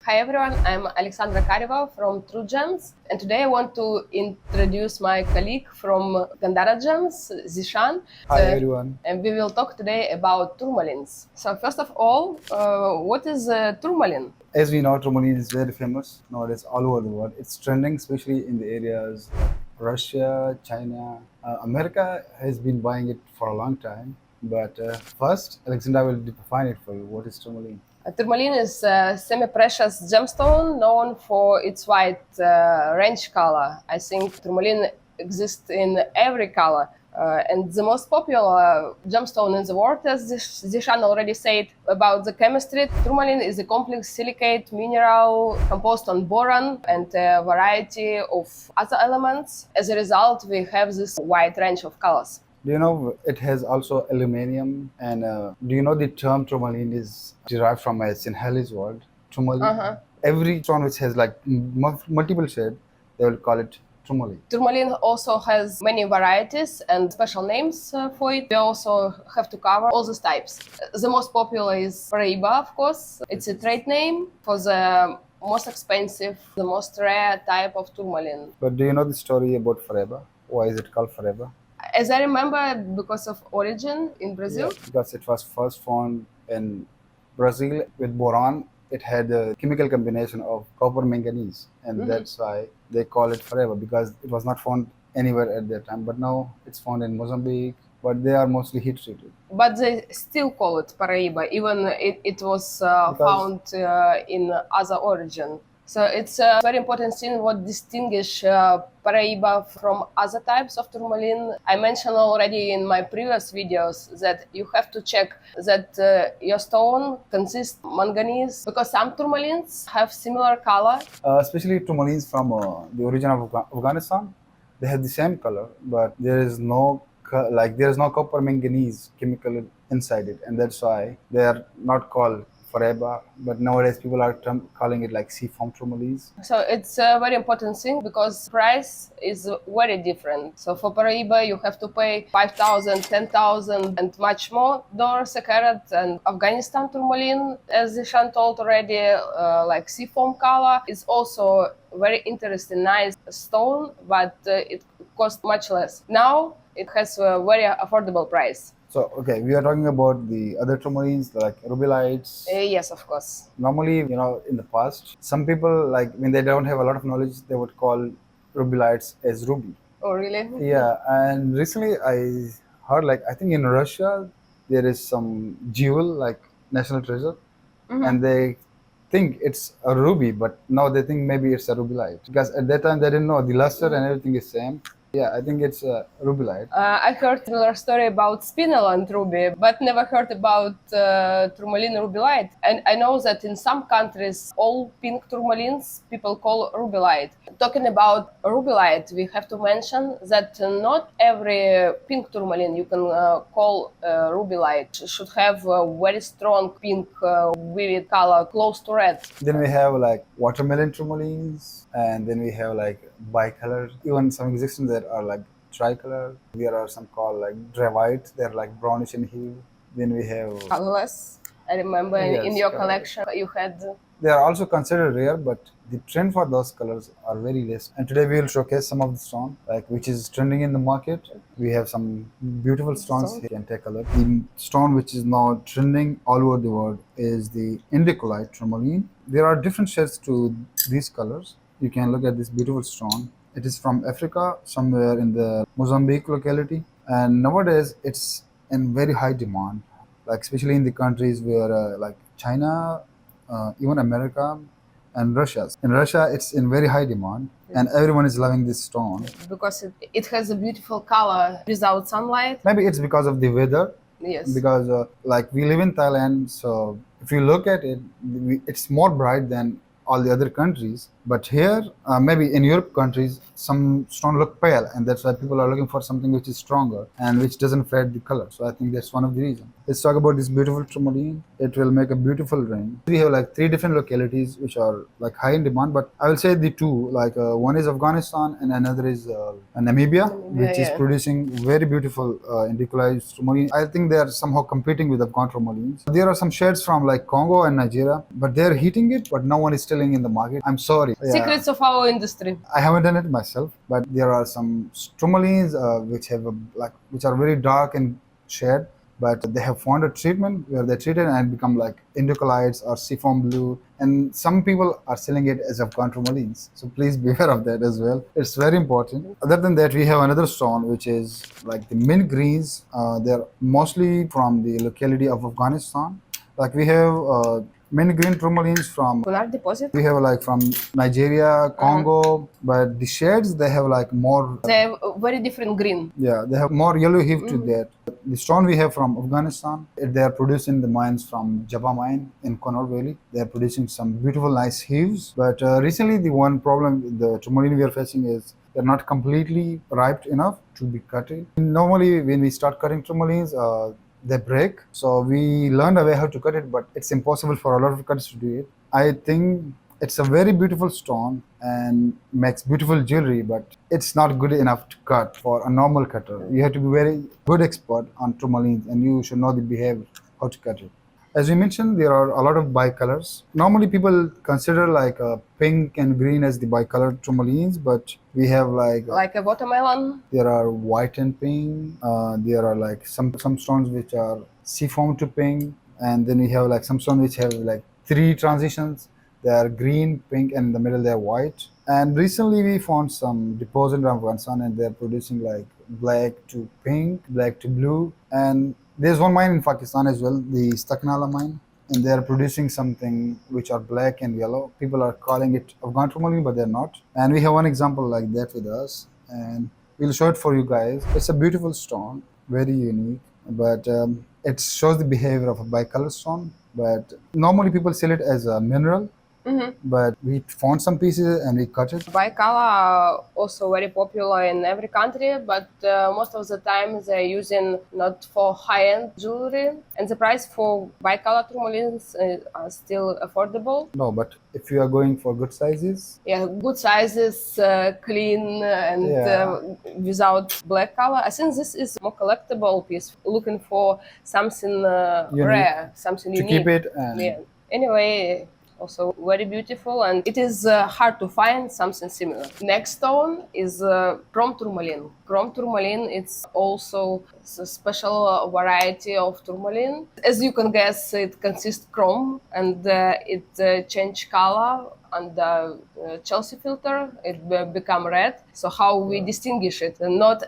Hi everyone, I'm Sasha Kareva from TrueGems, and today I want to introduce my colleague from Gandara Gems, Zeeshan. Hi everyone. And we will talk today about tourmalines. So first of all, what is a tourmaline? As we know, Tourmaline is very famous nowadays all over the world. It's trending, especially in the areas like Russia, China. America has been buying it for a long time. But first, Alexandra will define it for you. What is Tourmaline? Tourmaline is a semi-precious gemstone known for its white range color. I think tourmaline exists in every color. And the most popular gemstone in the world, as Zeeshan already said about the chemistry, tourmaline is a complex silicate mineral composed on boron and a variety of other elements. As a result, we have this wide range of colors. Do you know it has also aluminium? And do you know the term tourmaline is derived from a Sinhalese word, tourmaline? Every stone which has like multiple shades, they will call it tourmaline. Tourmaline also has many varieties and special names for it. We also have to cover all these types. The most popular is Paraiba, of course. It's a trade name for the most expensive, the most rare type of tourmaline. But do you know the story about Paraiba? Why is it called Paraiba? As I remember, because of origin in Brazil. Yeah, because it was first found in Brazil with boron. It had a chemical combination of copper-manganese, and that's why they call it Paraiba, because it was not found anywhere at that time. But now it's found in Mozambique, but they are mostly heat treated. But they still call it Paraiba, even it was found in other origin. So it's a very important thing what distinguish Paraiba from other types of tourmaline. I mentioned already in my previous videos that you have to check that your stone consists manganese, because some tourmalines have similar color. Especially tourmalines from the origin of Afghanistan, they have the same color, but there is no copper manganese chemical inside it, and that's why they are not called Paraiba, but nowadays people are calling it like seafoam tourmalines. So it's a very important thing because price is very different. So for Paraiba you have to pay 5,000, 10,000 and much more dollars a carat. And Afghanistan tourmaline, as Zeeshan told already, like seafoam color, is also very interesting, nice stone, but it costs much less. Now it has a very affordable price. So, okay, we are talking about the other tourmalines like Rubellites. Yes, of course. Normally, in the past, some people, like when they don't have a lot of knowledge, they would call Rubellites as ruby. Oh, really? Yeah, and recently I heard, like, I think in Russia, there is some jewel, like national treasure, and they think it's a ruby, but now they think maybe it's a Rubellite. Because at that time, they didn't know the luster and everything is same. Yeah, I think it's a Rubellite. I heard a similar story about spinel and ruby, but never heard about tourmaline rubellite. And I know that in some countries, all pink tourmalines people call rubellite. Talking about rubellite, we have to mention that not every pink tourmaline you can call rubellite. It should have a very strong pink vivid color close to red. Then we have like watermelon tourmalines, and then we have like bicolor. Even some existing that are like tricolor. There are some called like dravite. They're like brownish in hue. Then we have colorless. I remember in your collection you had. They are also considered rare, but the trend for those colors are very less. And today we will showcase some of the stone, like which is trending in the market. We have some beautiful stones here. You can take a look. The stone which is now trending all over the world is the Indicolite tourmaline. There are different shades to these colors. You can look at this beautiful stone. It is from Africa, somewhere in the Mozambique locality. And nowadays, it's in very high demand, like especially in the countries where like China, even America, and Russia. In Russia, it's in very high demand, and everyone is loving this stone. Because it has a beautiful color without sunlight. Maybe it's because of the weather. Yes. Because like we live in Thailand, so if you look at it, it's more bright than all the other countries. But here, maybe in Europe countries, some stone look pale, and that's why people are looking for something which is stronger and which doesn't fade the color. So I think that's one of the reasons. Let's talk about this beautiful tourmaline. it will make a beautiful ring. We have like 3 different localities which are like high in demand, but I will say the two, like one is Afghanistan and another is Namibia, which is producing very beautiful Indicolite Tourmaline. I think they are somehow competing with Afghan Tourmalines. There are some shades from like Congo and Nigeria, but they're heating it, but no one is selling in the market. I'm sorry. Secrets of our industry. I haven't done it myself, but there are some Tourmalines which have which are very dark in shade, but they have found a treatment where they treat it and become like Indicolites or seafoam blue, and some people are selling it as Afghan Tourmalines. So please beware of that as well. It's very important. Other than that, we have another stone which is like the mint greens. They're mostly from the locality of Afghanistan. Like we have mint green tourmalines from Solar deposit. we have like from Nigeria, Congo, but the shades they have like more. They have a very different green. Yeah, they have more yellow hue to that. The stone we have from Afghanistan, they are producing the mines from Jabba mine in Connaught Valley. They are producing some beautiful, nice hues. But recently, the one problem with the tourmaline we are facing is they're not completely ripe enough to be cutted. Normally, when we start cutting tourmalines, they break. So we learned a way how to cut it, but it's impossible for a lot of cutters to do it. I think it's a very beautiful stone and makes beautiful jewelry, but it's not good enough to cut for a normal cutter. You have to be very good expert on tourmalines and you should know the behavior, how to cut it. As we mentioned, there are a lot of bicolors. Normally people consider like pink and green as the bicolored tourmalines, but we have like a watermelon. There are white and pink. There are like some stones which are seafoam to pink, and then we have like some stones which have like 3 transitions. They are green, pink, and in the middle they are white. And recently we found some deposit in Afghanistan, and they're producing like black to pink, black to blue, and there's one mine in Pakistan as well, the Staknala mine, and they are producing something which are black and yellow. People are calling it Afghan tourmaline, but they're not. And we have one example like that with us, and we'll show it for you guys. It's a beautiful stone, very unique, but it shows the behavior of a bicolor stone. But normally people sell it as a mineral. But we found some pieces and we cut it. Bicolor are also very popular in every country, but most of the time they're using not for high-end jewelry, and the price for bicolor tourmalines are still affordable. No, but if you are going for good sizes, good sizes, clean and without black color, I think this is more collectible piece. Looking for something rare, something to unique. keep it. And Anyway. Also very beautiful, and it is hard to find something similar. Next stone is chrome tourmaline. Chrome tourmaline, it's also a special variety of tourmaline. As you can guess, it consists chrome, and it change color under Chelsea filter. It become red. So how we distinguish it? Not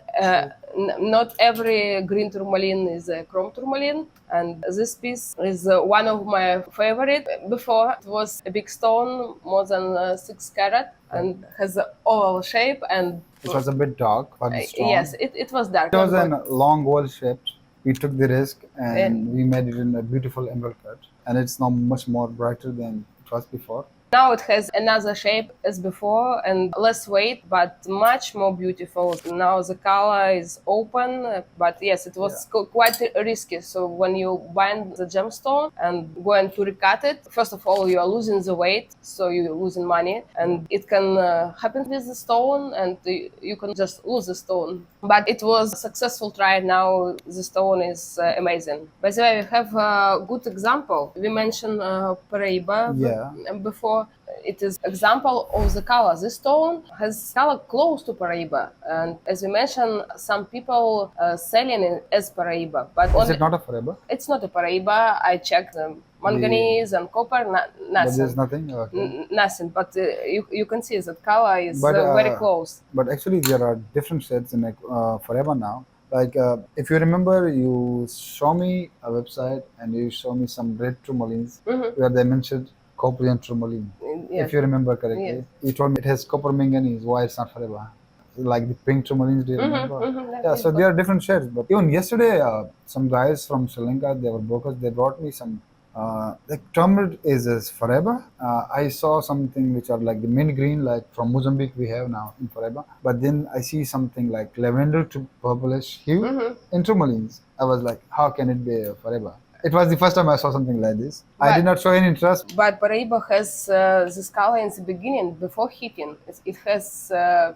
every green tourmaline is a chrome tourmaline, and this piece is one of my favorite. Before it was a big stone, more than 6 carat, and has an oval shape, and it was a bit dark, but strong. Yes, it was dark. It was a long oval shape. We took the risk and we made it in a beautiful emerald cut, and it's now much more brighter than it was before. Now it has another shape as before and less weight, but much more beautiful. Now the color is open, but yes, it was quite risky. So when you bind the gemstone and going to recut it, first of all, you are losing the weight, so you're losing money, and it can happen with the stone, and you can just lose the stone. But it was a successful try. Now the stone is amazing. By the way, we have a good example. We mentioned Paraiba before. It is example of the color. This stone has color close to Paraiba, and as we mentioned, some people selling it as Paraiba. But is it not a Paraiba? It's not a Paraiba. I checked manganese and copper, nothing. But there's nothing? Okay. Nothing, but you can see that color is very close. But actually there are different shades in Paraiba now. Like if you remember, you show me a website and you show me some red tourmalines where they mentioned copper and tourmaline. If you remember correctly, you told me it has copper-manganese. Why it's not Paraiba? Like the pink tourmalines, do you remember? So there are different shades. But even yesterday, some guys from Sri Lanka, they were brokers. They brought me some. Like turmeric is Paraiba. I saw something which are like the mint green, like from Mozambique we have now in Paraiba. But then I see something like lavender to purplish hue in tourmalines. I was like, how can it be Paraiba? It was the first time I saw something like this. I But- did not show any interest. But Paraiba has this color in the beginning, before heating. It has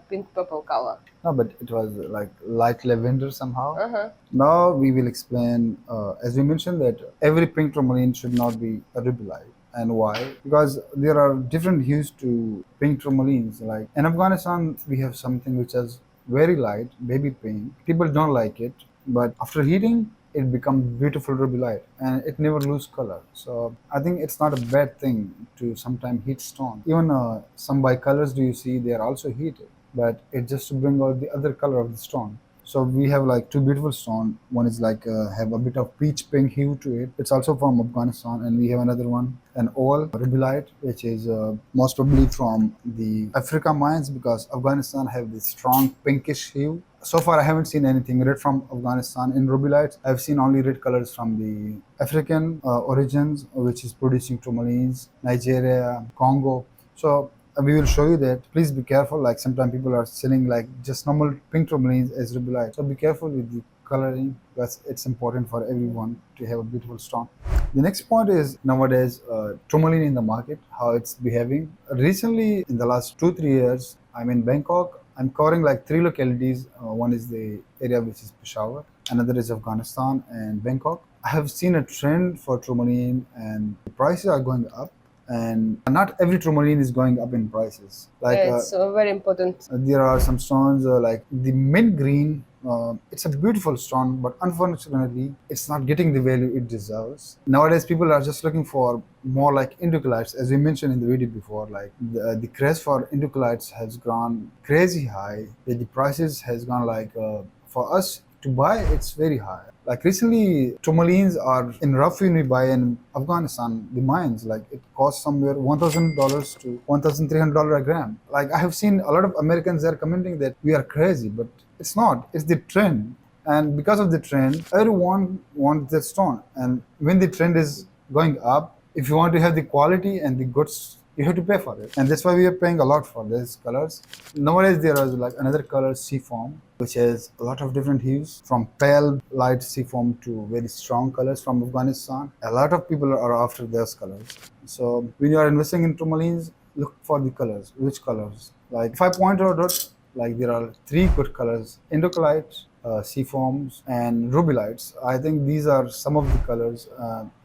pink-purple color. No, but it was like light lavender somehow. Uh-huh. Now we will explain, as we mentioned, that every pink tourmaline should not be a rubellite. And why? Because there are different hues to pink tourmalines. Like in Afghanistan, we have something which is very light, baby pink. People don't like it, but after heating, it becomes beautiful rubellite and it never lose color. So I think it's not a bad thing to sometimes heat stone. Even some bicolors, do you see, they are also heated, but it's just to bring out the other color of the stone. So we have like two beautiful stone. One is like have a bit of peach pink hue to it. It's also from Afghanistan, and we have another one, an oil rubellite, which is most probably from the Africa mines, because Afghanistan have this strong pinkish hue. So far, I haven't seen anything red from Afghanistan in rubellites. I've seen only red colors from the African origins, which is producing tourmalines, Nigeria, Congo. So we will show you that. Please be careful. Like sometimes people are selling like just normal pink tourmalines as rubellite. So be careful with the coloring, because it's important for everyone to have a beautiful stone. The next point is nowadays tourmaline in the market, how it's behaving. Recently, in the last 2-3 years, I'm in Bangkok. I'm covering like 3 localities. One is the area which is Peshawar, another is Afghanistan and Bangkok. I have seen a trend for tourmaline, and the prices are going up. And not every tourmaline is going up in prices. Like It's very important. there are some stones like the mint green. It's a beautiful stone, but unfortunately, it's not getting the value it deserves. Nowadays, people are just looking for more like indicolites, as we mentioned in the video before. Like the craze for indicolites has gone crazy high. The prices has gone like for us to buy, it's very high. Like recently, tourmalines are in rough when we buy in Afghanistan, the mines, like it costs somewhere $1,000 to $1,300 a gram. Like I have seen a lot of Americans there commenting that we are crazy, but it's not. It's the trend. And because of the trend, everyone wants that stone. And when the trend is going up, if you want to have the quality and the goods, you have to pay for it. And that's why we are paying a lot for these colors. Nowadays, there is like another color, seafoam, which has a lot of different hues, from pale light seafoam to very strong colors from Afghanistan. A lot of people are after those colors. So when you are investing in tourmalines, look for the colors. Which colors? Like if I point out, like there are 3 good colors: Indicolite, seafoams, and Rubellites. I think these are some of the colors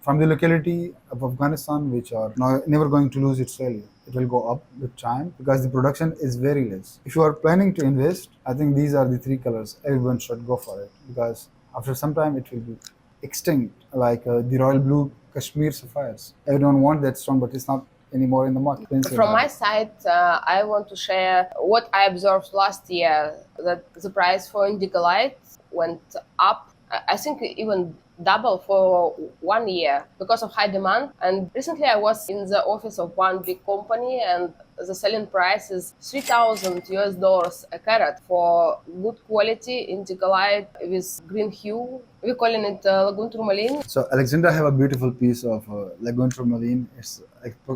from the locality of Afghanistan, which are never going to lose its value. It will go up with time because the production is very less. If you are planning to invest, I think these are the 3 colors. Everyone should go for it, because after some time it will be extinct, like the royal blue Kashmir sapphires. Everyone wants that stone, but it's not anymore in the market. From my side, I want to share what I observed last year, that the price for Indicolite went up, I think even double for 1 year because of high demand. And recently I was in the office of one big company, and the selling price is $3,000 a carat for good quality Indicolite with green hue. We're calling it Lagoon Tourmaline. So Alexandra have a beautiful piece of Lagoon Tourmaline. It's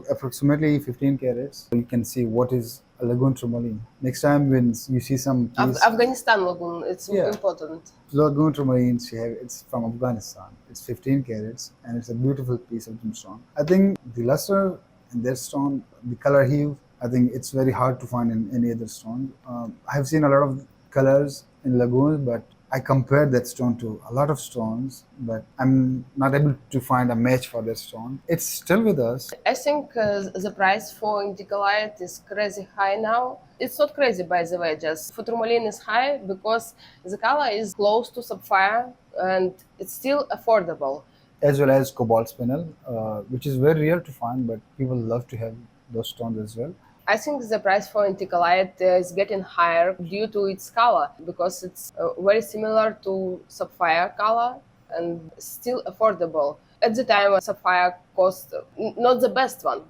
approximately 15 carats. You can see what is a Lagoon Tourmaline. Next time when you see some piece, Afghanistan Lagoon, it's important. Lagoon Tourmaline, it's from Afghanistan. It's 15 carats and it's a beautiful piece of gemstone. I think the luster in that stone, the color hue, I think it's very hard to find in any other stone. I have seen a lot of colors in lagoons, but I compared that stone to a lot of stones, but I'm not able to find a match for that stone. It's still with us. I think the price for Indicolite is crazy high now. It's not crazy, by the way, just for tourmaline is high because the color is close to sapphire and it's still affordable. As well as cobalt spinel, which is very rare to find, but people love to have those stones as well. I think the price for Indicolite is getting higher due to its color, because it's very similar to sapphire color and still affordable. At the time, sapphire cost, not the best one,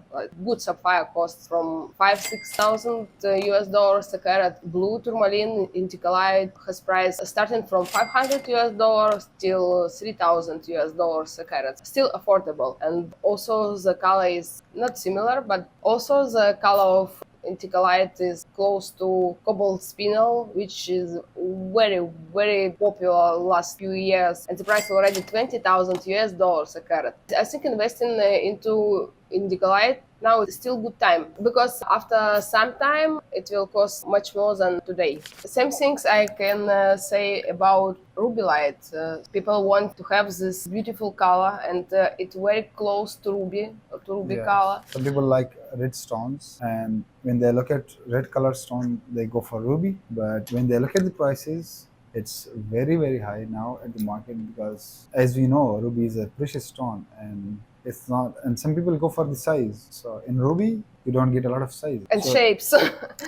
good sapphire costs from $5,000-6,000 a carat. Blue tourmaline Indicolite has price starting from $500 till $3,000 a carat. Still affordable. And also the color is not similar, but also the color of Indicolite is close to cobalt spinel, which is very popular last few years, and the price already $20,000 a carat. I think investing into Indicolite now is still good time, because after some time it will cost much more than today. Same things I can say about Rubellite. People want to have this beautiful color, and it's very close to ruby Yes. color. Some people like red stones, and when they look at red color stone, they go for ruby. But when they look at the prices, it's very high now at the market, because as we know, ruby is a precious stone, and it's not. And some people go for the size. So in ruby, you don't get a lot of size And shapes.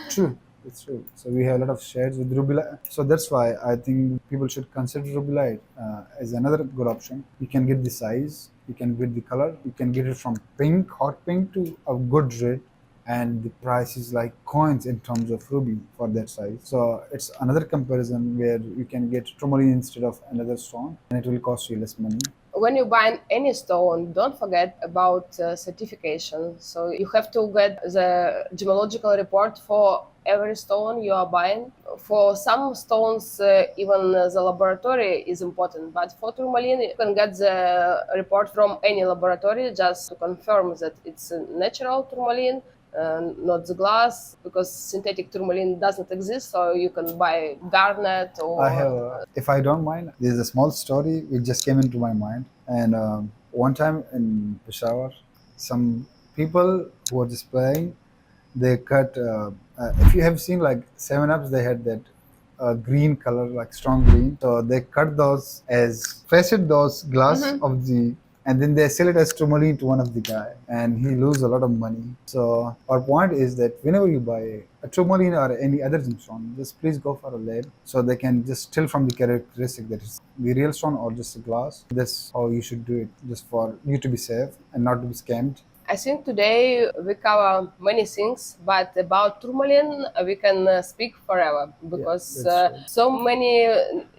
True. It's true. So we have a lot of shades with Rubellite. So that's why I think people should consider Rubellite as another good option. You can get the size, you can get the color, you can get it from pink, hot pink, to a good red, and the price is like coins in terms of ruby for that size. So it's another comparison where you can get Tourmaline instead of another stone, and it will cost you less money. When you buy any stone, don't forget about certification. So you have to get the gemological report for every stone you are buying. For some stones, even the laboratory is important, but for Tourmaline, you can get the report from any laboratory just to confirm that it's a natural Tourmaline, not the glass, because synthetic Tourmaline doesn't exist, so you can buy garnet or... I have, if I don't mind, there's a small story which just came into my mind. And one time in Peshawar, some people who were just playing, they cut, if you have seen like 7-Ups, they had that green color, like strong green. So they cut those as, facet those glass of the, and then they sell it as Tourmaline to one of the guy, and he lose a lot of money. So our point is that whenever you buy a Tourmaline or any other gemstone, just please go for a lab, so they can just tell from the characteristic that it's the real stone or just a glass. That's how you should do it, just for you to be safe and not to be scammed. I think today we cover many things, but about Tourmaline we can speak forever, because so many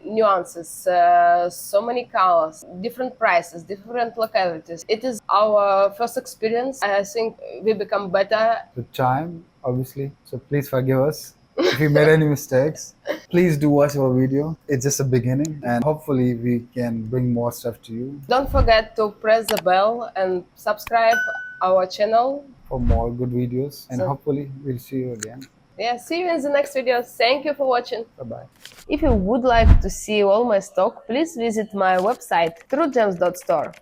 nuances, so many colors, different prices, different localities. It is our first experience. I think we become better with time, obviously. So please forgive us if we made any mistakes. Please do watch our video. It's just a beginning, and hopefully we can bring more stuff to you. Don't forget to press the bell and subscribe our channel for more good videos, and hopefully we'll see you again. Yeah, see you in the next video. Thank you for watching. Bye-bye. If you would like to see all my stock, please visit my website TrueGems.Store.